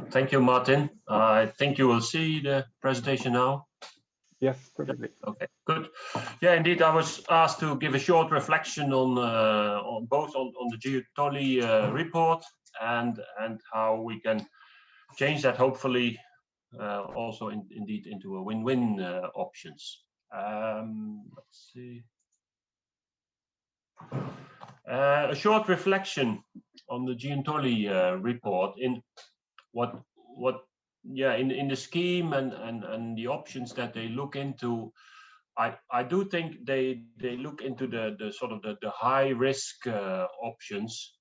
Thank you, Martin. I think you will see the presentation now. Yes, perfectly. Okay, good. Yeah, indeed, I was asked to give a short reflection on both on the Giuntoli report and how we can change that, hopefully, also indeed into a win-win options. Let's see. A short reflection on the Giuntoli report in what in the scheme and the options that they look into. I do think they look into the sort of the high risk options,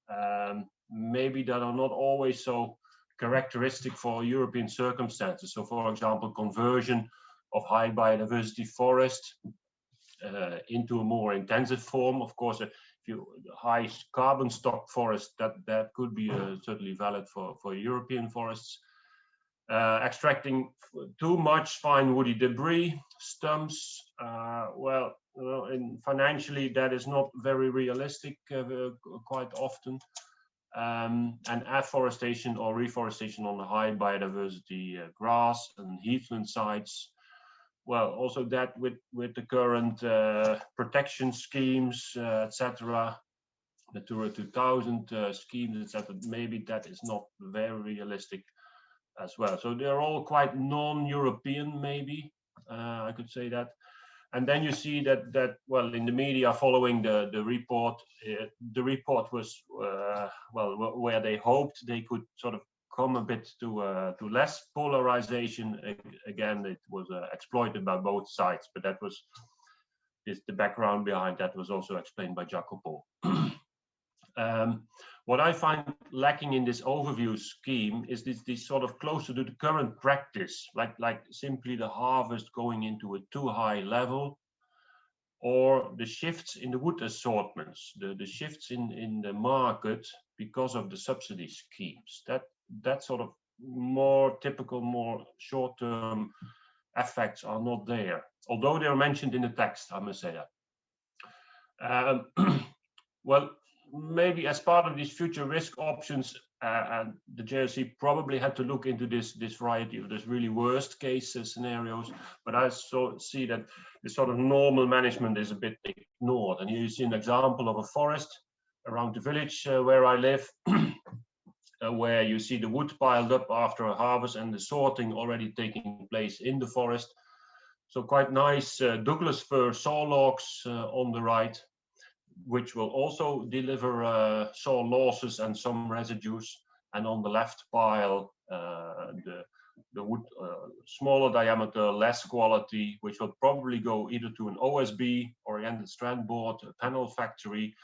maybe that are not always so characteristic for European circumstances. So, for example, conversion of high biodiversity forest into a more intensive form. Of course, if you high carbon stock forest, that could be certainly valid for European forests. Extracting too much fine woody debris, stumps, well, and financially that is not very realistic quite often. And afforestation or reforestation on the high biodiversity grass and heathland sites. Well, also that with the current protection schemes, etc., Natura 2000 schemes, etc., maybe that is not very realistic as well. So they're all quite non-European, maybe I could say that. And then you see that well, in the media following the report was well, where they hoped they could sort of come a bit to less polarization. Again, it was exploited by both sides, but that was the background behind that was also explained by Jacopo. What I find lacking in this overview scheme is this sort of closer to the current practice, like simply the harvest going into a too high level, or the shifts in the wood assortments, the shifts in the market because of the subsidy schemes. That sort of more typical, more short-term effects are not there, although they are mentioned in the text, I must say that. Well, maybe as part of these future risk options, and the JRC probably had to look into this variety of this really worst case scenarios, but I see that the sort of normal management is a bit ignored. And here you see an example of a forest around the village where I live, where you see the wood piled up after a harvest and the sorting already taking place in the forest. So quite nice Douglas fir saw logs on the right, which will also deliver saw losses and some residues, and on the left pile the wood smaller diameter, less quality, which will probably go either to an OSB, oriented strand board, a panel factory,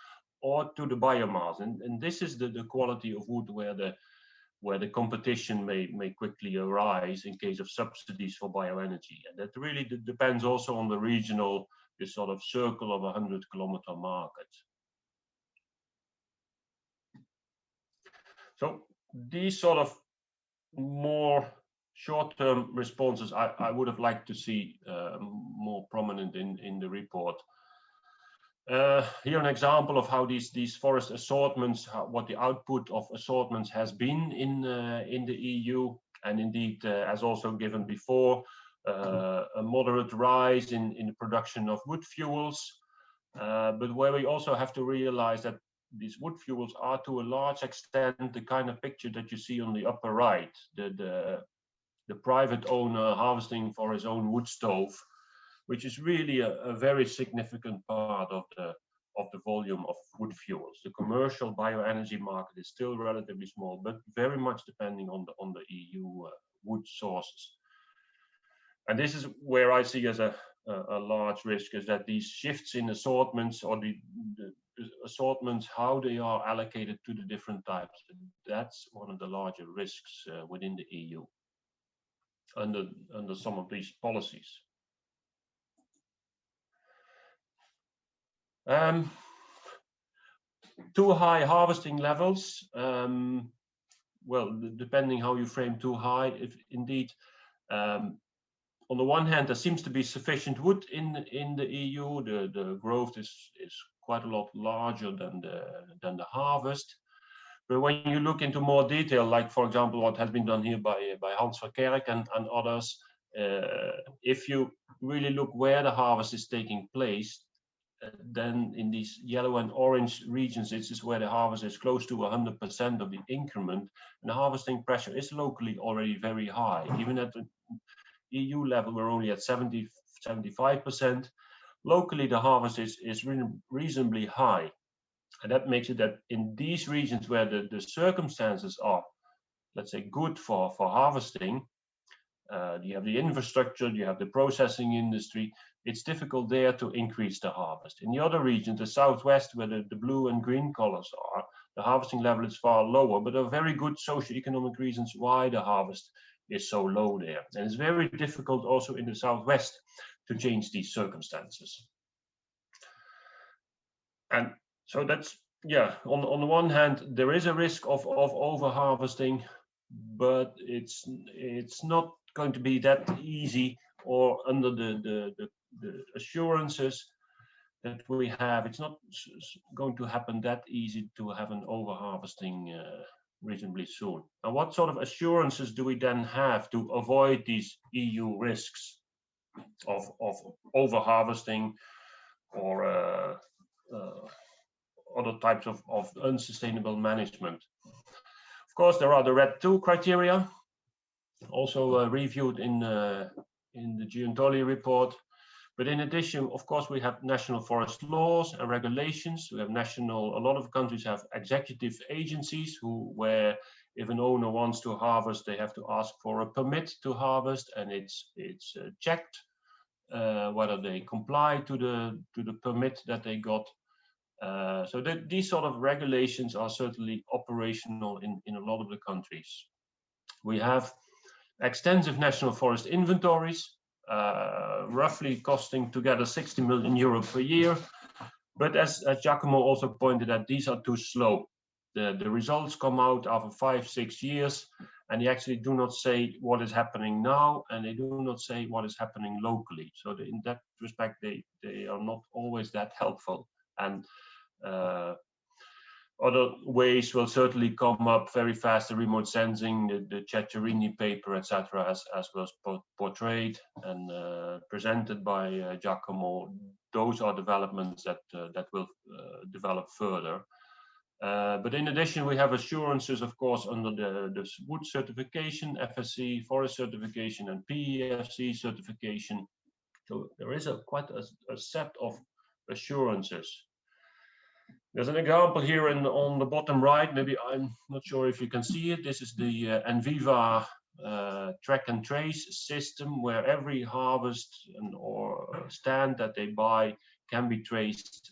or to the biomass. And this is the quality of wood where the competition may quickly arise in case of subsidies for bioenergy. And that really depends also on the regional, this sort of circle of 100-kilometer market. So these sort of more short-term responses I would have liked to see more prominent in the report. Here an example of how these forest assortments, what the output of assortments has been in the EU, and indeed as also given before, a moderate rise in the production of wood fuels, but where we also have to realize that these wood fuels are to a large extent the kind of picture that you see on the upper right, the private owner harvesting for his own wood stove, which is really a very significant part of the volume of wood fuels. The commercial bioenergy market is still relatively small, but very much depending on the EU wood sources. And this is where I see as a large risk, is that these shifts in assortments, or the assortments, how they are allocated to the different types, that's one of the larger risks within the EU under some of these policies. Too high harvesting levels, well, depending how you frame too high, if indeed, on the one hand, there seems to be sufficient wood in the EU. The growth is quite a lot larger than the harvest. But when you look into more detail, like for example, what has been done here by Hans Verkerk and others, if you really look where the harvest is taking place, then in these yellow and orange regions, this is where the harvest is close to 100% of the increment, and the harvesting pressure is locally already very high. Even at the EU level, we're only at 75%. Locally, the harvest is reasonably high. And that makes it that in these regions where the circumstances are, let's say, good for harvesting, you have the infrastructure, you have the processing industry, it's difficult there to increase the harvest. In the other regions, the southwest, where the blue and green colors are, the harvesting level is far lower, but there are very good socioeconomic reasons why the harvest is so low there. And it's very difficult also in the southwest to change these circumstances. And so that's, yeah, on the one hand, there is a risk of over harvesting, but it's not going to be that easy, or under the assurances that we have, it's not going to happen that easy to have an over harvesting reasonably soon. And what sort of assurances do we then have to avoid these EU risks of over harvesting or other types of unsustainable management? Of course, there are the RED II criteria, also reviewed in the Giuntoli report. But in addition, of course, we have national forest laws and regulations. We have a lot of countries have executive agencies where if an owner wants to harvest, they have to ask for a permit to harvest, and it's checked whether they comply to the permit that they got. So these sort of regulations are certainly operational in a lot of the countries. We have extensive national forest inventories, roughly costing together 60 million euro per year. But as Giacomo also pointed out, these are too slow. The results come out after 5-6 years, and they actually do not say what is happening now, and they do not say what is happening locally. So in that respect, they are not always that helpful. And other ways will certainly come up very fast. The remote sensing, the Ceccherini paper, etc., as was portrayed and presented by Giacomo. Those are developments that will develop further. But in addition, we have assurances, of course, under the wood certification, FSC, forest certification, and PEFC certification. So there is quite a set of assurances. There's an example here on the bottom right. Maybe I'm not sure if you can see it. This is the Enviva track and trace system, where every harvest or stand that they buy can be traced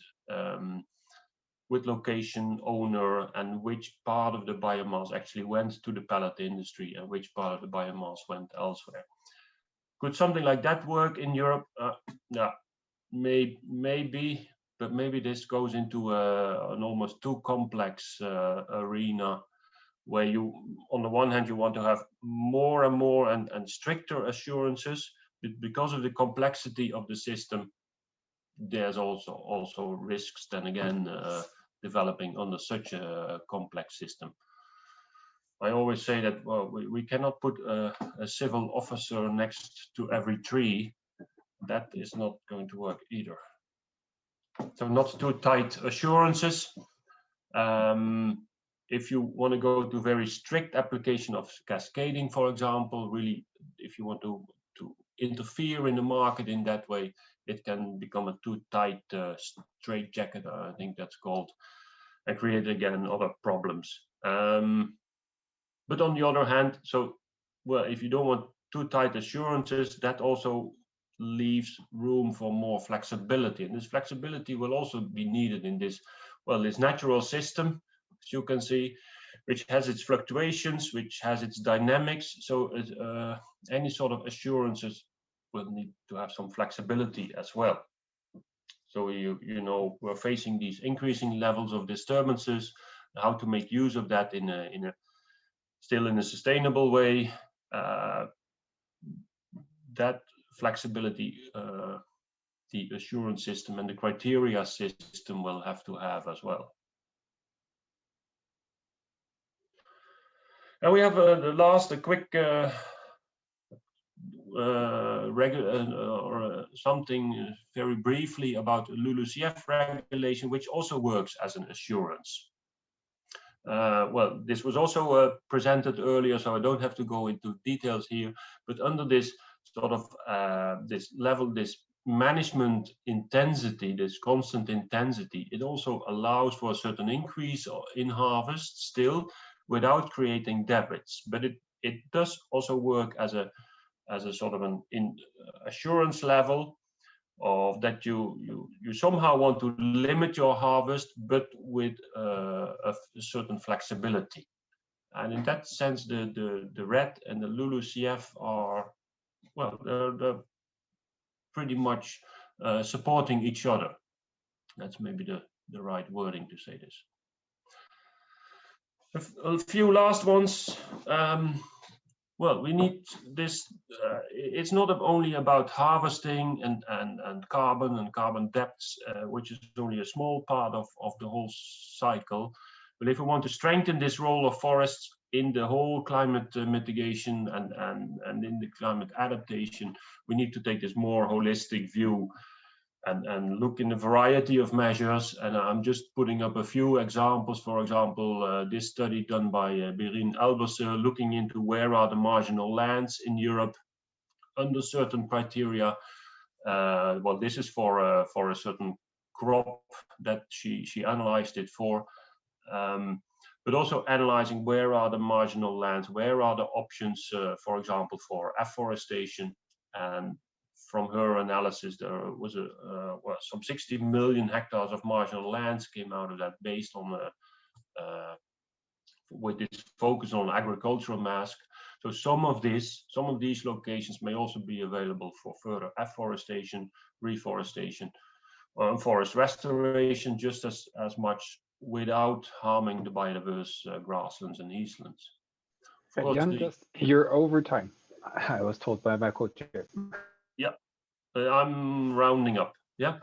with location, owner, and which part of the biomass actually went to the pellet industry and which part of the biomass went elsewhere. Could something like that work in Europe? Yeah, maybe. But maybe this goes into an almost too complex arena, where you, on the one hand, you want to have more and more and stricter assurances, but because of the complexity of the system, there's also risks then again developing under such a complex system. I always say that, well, we cannot put a civil officer next to every tree. That is not going to work either. So not too tight assurances. If you want to go to very strict application of cascading, for example, really, if you want to interfere in the market in that way, it can become a too tight straitjacket, I think that's called, and create again other problems. But on the other hand, so, well, if you don't want too tight assurances, that also leaves room for more flexibility, and this flexibility will also be needed in this, well, this natural system, as you can see, which has its fluctuations, which has its dynamics. So any sort of assurances will need to have some flexibility as well. So you know, we're facing these increasing levels of disturbances, how to make use of that still in a sustainable way. That flexibility, the assurance system and the criteria system will have to have as well. And we have the last, a quick something very briefly about LULUCF regulation, which also works as an assurance. Well, this was also presented earlier, so I don't have to go into details here. But under this sort of this level, this management intensity, this constant intensity, it also allows for a certain increase in harvest still, without creating debits. But it does also work as a sort of an assurance level of that you somehow want to limit your harvest, but with a certain flexibility. And in that sense, the RED and the LULUCF are, well, they're pretty much supporting each other. That's maybe the right wording to say this. A few last ones. Well, we need this. It's not only about harvesting and carbon debts, which is only a small part of the whole cycle. But if we want to strengthen this role of forests in the whole climate mitigation and in the climate adaptation, we need to take this more holistic view and look in a variety of measures. And I'm just putting up a few examples. For example, this study done by Elbersen, looking into where are the marginal lands in Europe under certain criteria. Well, this is for a certain crop that she analyzed it for. But also analyzing where are the marginal lands, where are the options, for example, for afforestation. And from her analysis, there was well, some 60 million hectares of marginal lands came out of that, based on with this focus on agricultural mass. So some of these locations may also be available for further afforestation, reforestation, forest restoration, just as much, without harming the biodiverse grasslands and heathlands. Jan, you're over time. I was told by my co-chair. Yeah, I'm rounding up. Yeah.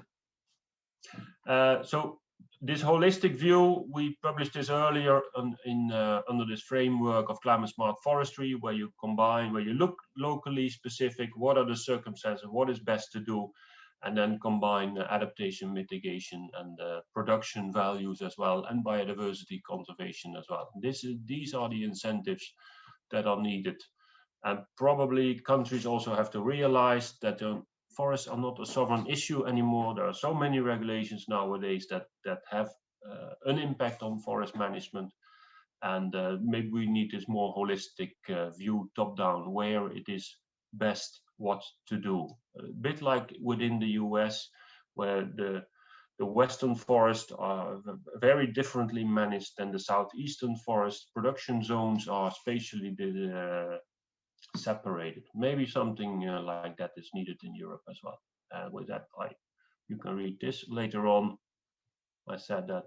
So this holistic view, we published this earlier under this framework of climate smart forestry, where you look locally specific, what are the circumstances, what is best to do, and then combine adaptation, mitigation, and production values as well, and biodiversity conservation as well. These are the incentives that are needed. And probably countries also have to realize that forests are not a sovereign issue anymore. There are so many regulations nowadays that have an impact on forest management. And maybe we need this more holistic view, top-down, where it is best what to do. A bit like within the US, where the western forests are very differently managed than the southeastern forest. Production zones are spatially separated. Maybe something like that is needed in Europe as well. With that, you can read this later on. I said that.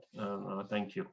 Thank you.